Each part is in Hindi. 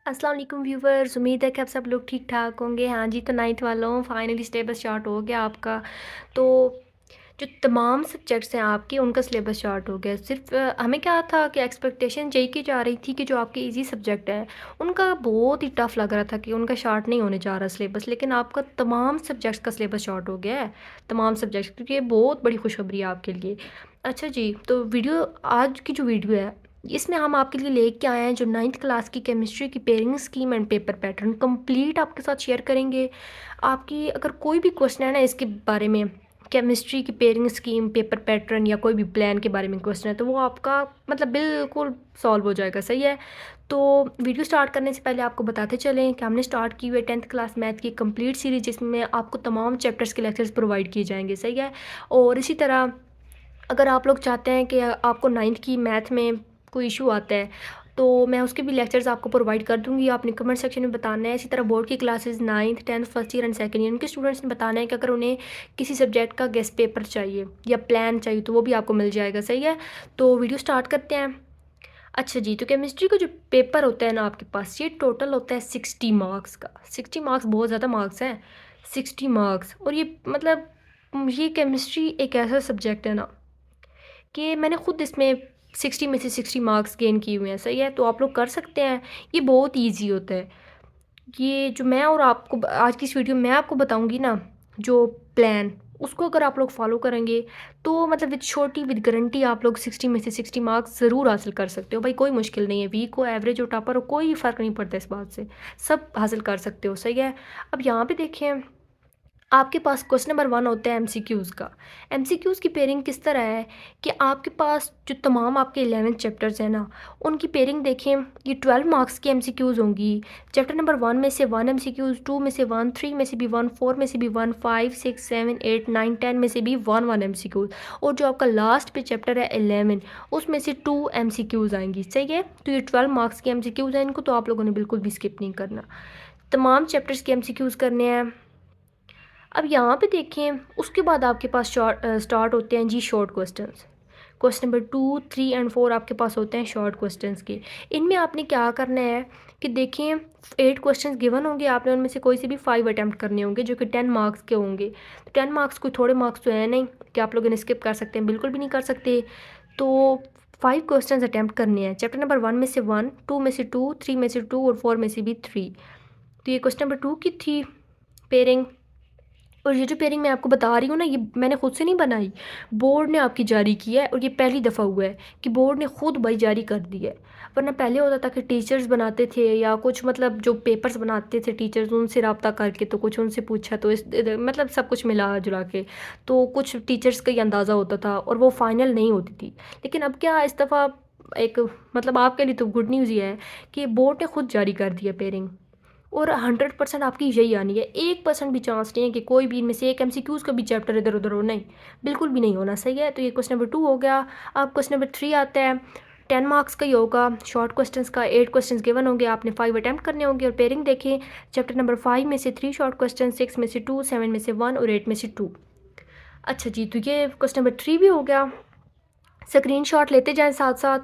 अस्सलाम वालेकुम व्यूवर्स, उम्मीद है कि आप सब लोग ठीक ठाक होंगे। हाँ जी, तो 9th वालों फाइनली सिलेबस स्टार्ट हो गया आपका। तो जो तमाम सब्जेक्ट्स हैं आपके, उनका सिलेबस स्टार्ट हो गया। सिर्फ हमें क्या था कि एक्सपेक्टेशन यही की जा रही थी कि जो आपके इजी सब्जेक्ट हैं उनका बहुत ही टफ लग रहा था कि उनका स्टार्ट नहीं होने जा रहा सिलेबस, लेकिन आपका तमाम सब्जेक्ट्स का सिलेबस स्टार्ट हो गया है। तमाम सब्जेक्ट्स, क्योंकि ये बहुत बड़ी खुशखबरी है आपके लिए। अच्छा जी, तो वीडियो आज की जो वीडियो है इसमें हम आपके लिए लेके आए हैं जो 9th क्लास की केमिस्ट्री की pairing scheme and paper pattern complete आपके साथ शेयर करेंगे। आपकी अगर कोई भी क्वेश्चन है ना इसके बारे में, केमिस्ट्री की पेयरिंग स्कीम, पेपर पैटर्न या कोई भी प्लान के बारे में क्वेश्चन है, तो वो आपका मतलब बिल्कुल सॉल्व हो जाएगा। सही है। तो वीडियो स्टार्ट करने से पहले आपको बताते चलें कि हमने स्टार्ट की हुई है 10th क्लास मैथ की कंप्लीट सीरीज, जिसमें आपको तमाम चैप्टर्स के लेक्चर्स प्रोवाइड किए जाएंगे। सही है। और इसी तरह अगर आप लोग चाहते हैं कि आपको 9th की मैथ में कोई इशू आता है तो मैं उसके भी लेक्चर्स आपको प्रोवाइड कर दूंगी। आपने कमेंट सेक्शन में बताना है। इसी तरह बोर्ड की classes 9th 10th first year and second year उनके स्टूडेंट्स ने बताना है कि अगर उन्हें किसी सब्जेक्ट का गेस्ट पेपर चाहिए या प्लान चाहिए तो वो भी आपको मिल जाएगा। सही है। तो वीडियो स्टार्ट करते हैं। अच्छा जी, तो केमिस्ट्री का जो पेपर होता है ना आपके पास, ये टोटल होता है 60 मार्क्स का। 60 मार्क्स बहुत ज़्यादा मार्क्स हैं। 60 मार्क्स। और ये मतलब ये केमिस्ट्री एक ऐसा सब्जेक्ट है ना कि मैंने खुद इसमें 60 में से 60 मार्क्स गेन किए हुए हैं। सही है। तो आप लोग कर सकते हैं। ये बहुत ईजी होता है। ये जो मैं और आपको आज की इस वीडियो में मैं आपको बताऊंगी ना, जो प्लान, उसको अगर आप लोग फॉलो करेंगे तो मतलब विद छोटी विद गारंटी आप लोग 60 में से 60 मार्क्स ज़रूर हासिल कर सकते हो। भाई कोई मुश्किल नहीं है, वीक हो, एवरेज हो, टॉपर हो, कोई फ़र्क नहीं पड़ता इस बात से। सब हासिल कर सकते हो। सही है। अब यहाँ पे देखें, आपके पास क्वेश्चन नंबर 1 होता है एमसीक्यूज़ का। एमसीक्यूज़ की पेयरिंग किस तरह है कि आपके पास जो तमाम आपके 11 चैप्टर्स हैं ना, उनकी पेयरिंग देखें। ये 12 मार्क्स की एमसीक्यूज़ होंगी। चैप्टर नंबर 1 में से 1 एमसीक्यूज़, 2 में से 1, 3 में से भी 1, 4 में से भी 1, 5, 6, 7, 8, 9, 10 में से भी 1 एमसीक्यूज़। और जो आपका लास्ट पे चैप्टर है 11, उसमें से 2 एमसीक्यूज़ आएंगी। सही है। तो ये 12 मार्क्स की एमसीक्यूज़ हैं, इनको तो आप लोगों ने बिल्कुल भी स्किप नहीं करना। तमाम चैप्टर्स के एमसीक्यूज़ करने हैं। अब यहाँ पे देखें, उसके बाद आपके पास स्टार्ट होते हैं जी short questions. Question number 2, 3 and 4 आपके पास होते हैं शॉर्ट क्वेश्चंस के। इनमें आपने क्या करना है कि देखें, 8 क्वेश्चंस गिवन होंगे, आपने उनमें से कोई से भी 5 अटैम्प्ट करने होंगे जो कि 10 मार्क्स के होंगे। तो 10 मार्क्स कोई थोड़े मार्क्स तो है नहीं कि आप लोग इन्हें स्किप कर सकते हैं, बिल्कुल भी नहीं कर सकते। तो 5 क्वेश्चंस अटैम्प्ट करने हैं। चैप्टर नंबर 1 में से 1, 2 में से 2, 3 में से 2 और 4 में से भी 3। तो ये क्वेश्चन नंबर 2 की थी पेयरिंग। और ये जो पेयरिंग मैं आपको बता रही हूँ ना, ये मैंने खुद से नहीं बनाई, बोर्ड ने आपकी जारी की है। और ये पहली दफ़ा हुआ है कि बोर्ड ने खुद भाई जारी कर दी है। वरना पहले होता था कि टीचर्स बनाते थे या कुछ, मतलब जो पेपर्स बनाते थे टीचर्स, उनसे रब्ता करके तो कुछ उनसे पूछा तो मतलब सब कुछ मिला जुला के तो कुछ टीचर्स का ही अंदाज़ा होता था और वो फाइनल नहीं होती थी। लेकिन अब क्या, इस दफ़ा एक मतलब आपके लिए तो गुड न्यूज़ ये है कि बोर्ड ने खुद जारी कर दिया पेयरिंग। और 100% आपकी यही आनी है। 1% भी चांस नहीं है कि कोई भी इनमें से एक एमसीक्यूज़ का भी चैप्टर इधर उधर हो। नहीं, बिल्कुल भी नहीं होना। सही है। तो ये क्वेश्चन नंबर 2 हो गया। अब क्वेश्चन नंबर 3 आता है। 10 मार्क्स का ही होगा शॉर्ट क्वेश्चंस का। 8 क्वेश्चंस गिवन होंगे, आपने 5 अटैम्प्ट करने होंगे। और पेयरिंग देखें, चैप्टर नंबर 5 में से 3 शॉर्ट क्वेश्चन, 6 में से 2, 7 में से 1 और 8 में से 2। अच्छा जी, तो ये क्वेश्चन नंबर 3 भी हो गया। स्क्रीनशॉट लेते जाएं साथ साथ।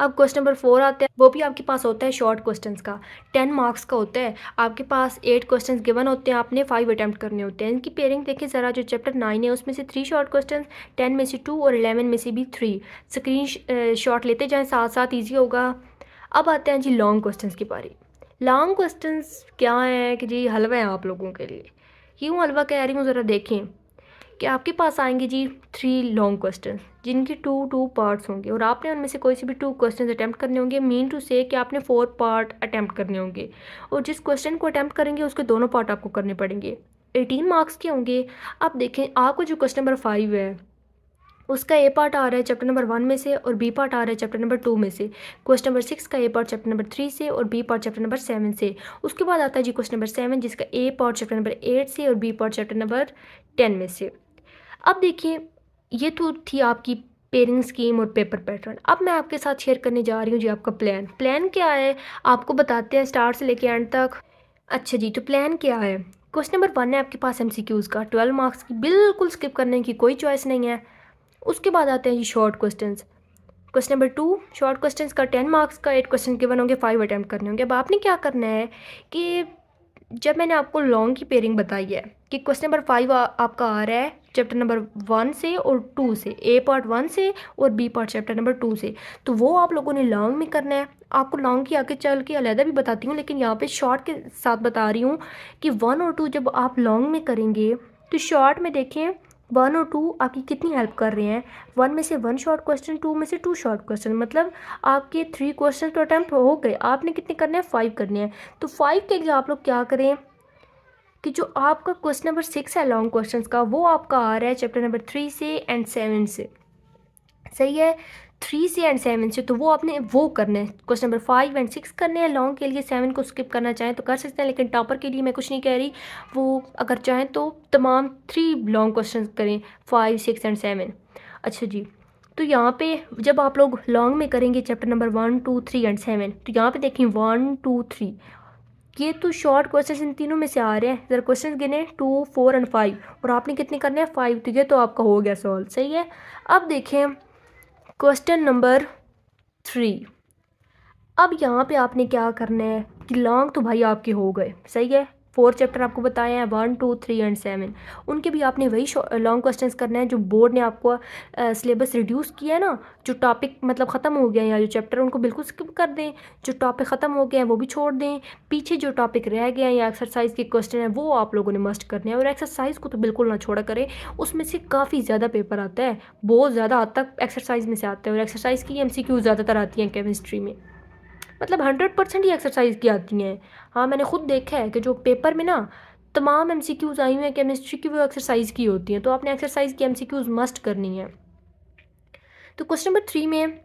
अब क्वेश्चन नंबर 4 आता है, वो भी आपके पास होता है शॉर्ट क्वेश्चंस का। 10 मार्क्स का होता है। आपके पास 8 क्वेश्चंस गिवन होते हैं, आपने 5 अटैम्प्ट करने होते हैं। इनकी पेयरिंग देखें ज़रा। जो चैप्टर 9 है उसमें से 3 शॉर्ट क्वेश्चन, 10 में से 2 और 11 में से भी 3। स्क्रीन शॉट लेते जाएँ साथ साथ, ईजी होगा। अब आते हैं जी लॉन्ग क्वेश्चन की बारी। लॉन्ग क्वेश्चन क्या है कि जी हलवा है आप लोगों के लिए। क्यों हलवा कह रही हूँ, ज़रा देखें कि आपके पास आएंगे जी 3 लॉन्ग क्वेश्चन जिनकी 2 पार्ट्स होंगे और आपने उनमें से कोई से भी 2 क्वेश्चन अटैम्प्ट करने होंगे। मीन टू से कि आपने 4 पार्ट अटैम्प्ट करने होंगे और जिस क्वेश्चन को अटैम्प्ट करेंगे उसके दोनों पार्ट आपको करने पड़ेंगे। 18 मार्क्स के होंगे। अब देखें, आपको जो क्वेश्चन नंबर 5 है उसका ए पार्ट आ रहा है चैप्टर नंबर 1 में से और बी पार्ट आ रहा है चैप्टर नंबर 2 में से। क्वेश्चन नंबर 6 का ए पार्ट चैप्टर नंबर 3 से और बी पार्ट चैप्टर नंबर 7 से। उसके बाद आता है जी क्वेश्चन नंबर 7 जिसका ए पार्ट चैप्टर नंबर 8 से और बी पार्ट चैप्टर नंबर 10 में से। अब देखिए, ये तो थी आपकी पेयरिंग स्कीम और पेपर पैटर्न। अब मैं आपके साथ शेयर करने जा रही हूँ जी आपका प्लान। प्लान क्या है आपको बताते हैं स्टार्ट से लेके एंड तक। अच्छा जी, तो प्लान क्या है। क्वेश्चन नंबर 1 है आपके पास एमसीक्यूज़ का, 12 मार्क्स की, बिल्कुल स्किप करने की कोई चॉइस नहीं है। उसके बाद आते हैं जी short questions. Question number 2 short questions का 10 मार्क्स का 8 क्वेश्चन गिवन होंगे, 5 अटैम्प्ट करने होंगे। अब आपने क्या करना है कि जब मैंने आपको लॉन्ग की पेयरिंग बताई है कि क्वेश्चन नंबर 5 आपका आ रहा है चैप्टर नंबर 1 से और 2 से, ए पार्ट 1 से और बी पार्ट चैप्टर नंबर 2 से, तो वो आप लोगों ने लॉन्ग में करना है। आपको लॉन्ग की आगे चल के अलहदा भी बताती हूँ, लेकिन यहाँ पे शॉर्ट के साथ बता रही हूँ कि 1 और 2 जब आप लॉन्ग में करेंगे तो शॉर्ट में देखें 1 और 2 आपकी कितनी हेल्प कर रहे हैं। 1 में से 1 शॉर्ट क्वेश्चन, 2 में से 2 शॉर्ट क्वेश्चन, मतलब आपके 3 क्वेश्चन तो अटैम्प्ट हो गए। आपने कितने करने हैं, 5 करने हैं। तो 5 के लिए आप लोग क्या करें कि जो आपका क्वेश्चन नंबर 6 है लॉन्ग क्वेश्चंस का, वो आपका आ रहा है चैप्टर नंबर 3 से एंड 7 से, सही है, 3 से एंड 7 से, तो वो आपने वो करना है। क्वेश्चन नंबर 5 एंड 6 करने हैं लॉन्ग के लिए, 7 को स्किप करना चाहें तो कर सकते हैं, लेकिन टॉपर के लिए मैं कुछ नहीं कह रही, वो अगर चाहें तो तमाम 3 लॉन्ग क्वेश्चन करें, 5, 6 एंड 7। अच्छा जी, तो यहाँ पे जब आप लोग लॉन्ग में करेंगे चैप्टर नंबर 1, 2, 3 एंड 7, तो यहाँ पे देखें 1, 2, 3, ये तो शॉर्ट क्वेश्चन इन तीनों में से आ रहे हैं। ज़रा क्वेश्चन गिने 2, 4 एंड 5, और आपने कितने करने हैं, 5, तो ये तो आपका हो गया सॉल्व, सही है। अब देखें क्वेश्चन नंबर 3। अब यहाँ पे आपने क्या करना है कि लॉन्ग तो भाई आपके हो गए, सही है, 4 चैप्टर आपको बताए हैं, 1, 2, 3 एंड 7, उनके भी आपने वही लॉन्ग क्वेश्चंस करना है जो बोर्ड ने आपको सिलेबस रिड्यूस किया है ना, जो टॉपिक मतलब ख़त्म हो गया है या जो चैप्टर उनको बिल्कुल स्किप कर दें, जो टॉपिक ख़त्म हो गए हैं वो भी छोड़ दें, पीछे जो टॉपिक रह गए हैं या एक्सरसाइज के क्वेश्चन हैं वो आप लोगों ने मस्ट करने हैं। और एक्सरसाइज को तो बिल्कुल ना छोड़ा करें, उसमें से काफ़ी ज़्यादा पेपर आता है, बहुत ज़्यादा हद तक एक्सरसाइज में से आता है, और एक्सरसाइज की MCQ ज़्यादातर आती हैं केमिस्ट्री में, मतलब 100% ही एक्सरसाइज की आती हैं। हाँ, मैंने खुद देखा है कि जो पेपर में ना तमाम MCQs आई हुई हैं केमिस्ट्री की, वो एक्सरसाइज की होती हैं, तो आपने एक्सरसाइज की MCQs मस्ट करनी है। तो क्वेश्चन नंबर 3 में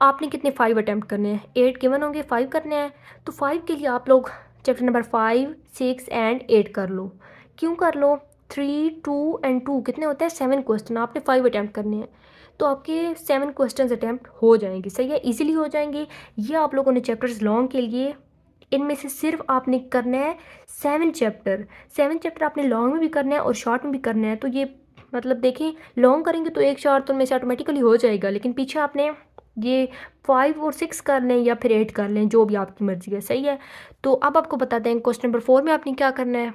आपने कितने 5 अटैम्प्ट करने हैं, 8 गिवन होंगे, 5 करने हैं। तो 5 के लिए आप लोग चैप्टर नंबर 5, 6 एंड 8 कर लो। क्यों कर लो, 3, 2 एंड 2 कितने होते हैं, 7 क्वेश्चन, आपने 5 अटैम्प्ट करने हैं, तो आपके 7 क्वेश्चन अटैम्प्ट हो जाएंगे, सही है, इजीली हो जाएंगे। ये आप लोगों ने चैप्टर्स लॉन्ग के लिए, इनमें से सिर्फ आपने करना है 7 चैप्टर, 7 चैप्टर आपने लॉन्ग में भी करना है और शॉर्ट में भी करना है। तो ये मतलब देखें, लॉन्ग करेंगे तो एक शॉर्ट तो उनमें से ऑटोमेटिकली हो जाएगा, लेकिन पीछे आपने ये 5 और 6 कर लें या फिर 8 कर लें, जो भी आपकी मर्जी है, सही है। तो अब आपको बताते हैं क्वेश्चन नंबर 4 में आपने क्या करना है।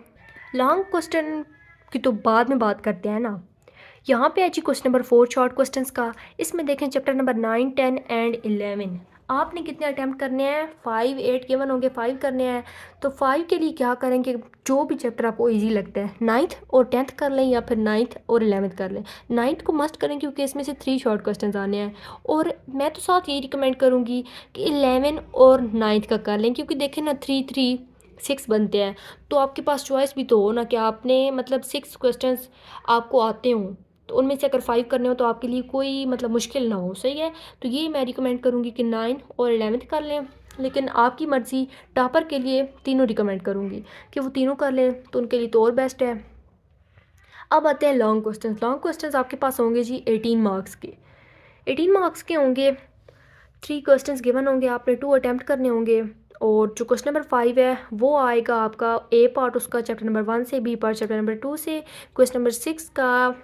लॉन्ग क्वेश्चन की तो बाद में बात करते हैं ना, यहाँ पे है जी क्वेश्चन नंबर 4 शॉर्ट क्वेश्चंस का। इसमें देखें चैप्टर नंबर 9, 10 एंड 11 आपने कितने अटैम्प्ट करने हैं, 5, 8 गिवन होंगे, 5 करने हैं। तो 5 के लिए क्या करेंगे, जो भी चैप्टर आपको इजी लगता है, 9th और 10th कर लें या फिर 9th और 11th कर लें। 9th को मस्ट करें क्योंकि इसमें से 3 शॉर्ट क्वेश्चन आने हैं, और मैं तो साथ यही रिकमेंड करूँगी कि 11 और 9th का कर लें, क्योंकि देखें ना 3, 3, 6 बनते हैं, तो आपके पास चॉइस भी तो हो ना कि आपने मतलब 6 क्वेश्चंस आपको आते हों, तो उनमें से अगर 5 करने हो तो आपके लिए कोई मतलब मुश्किल ना हो, सही है। तो ये मैं रिकमेंड करूँगी कि 9 और 11th कर लें, लेकिन आपकी मर्ज़ी, टॉपर के लिए तीनों रिकमेंड करूँगी कि वो तीनों कर लें, तो उनके लिए तो और बेस्ट है। अब आते हैं लॉन्ग क्वेश्चंस। लॉन्ग क्वेश्चंस आपके पास होंगे जी 18 मार्क्स के, 18 मार्क्स के होंगे, 3 क्वेश्चंस गिवन होंगे, आपने 2 अटैम्प्ट करने होंगे, और जो क्वेश्चन नंबर 5 है वो आएगा आपका ए पार्ट उसका चैप्टर नंबर 1 से, बी पार्ट चैप्टर नंबर 2 से, क्वेश्चन नंबर 6 का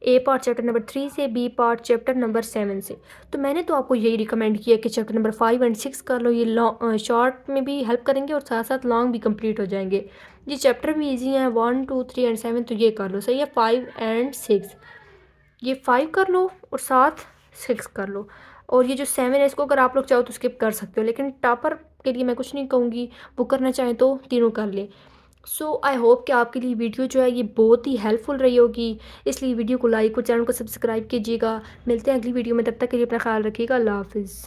ए पार्ट चैप्टर नंबर 3 से, बी पार्ट चैप्टर नंबर 7 से। तो मैंने तो आपको यही रिकमेंड किया कि चैप्टर नंबर 5 एंड 6 कर लो, ये लॉन्ग शॉर्ट में भी हेल्प करेंगे और साथ साथ लॉन्ग भी कंप्लीट हो जाएंगे। ये चैप्टर भी इजी हैं, 1, 2, 3 एंड 7, तो ये कर लो, सही है। 5 एंड 6, ये 5 कर लो और साथ 6 कर लो, और ये जो 7 है इसको अगर आप लोग चाहो तो स्किप कर सकते हो, लेकिन टॉपर के लिए मैं कुछ नहीं कहूँगी, वो करना चाहें तो तीनों कर ले। सो आई होप कि आपके लिए वीडियो जो है ये बहुत ही हेल्पफुल रही होगी, इसलिए वीडियो को लाइक और चैनल को सब्सक्राइब कीजिएगा। मिलते हैं अगली वीडियो में, तब तक के लिए अपना ख्याल रखिएगा। अल्लाह हाफिज़।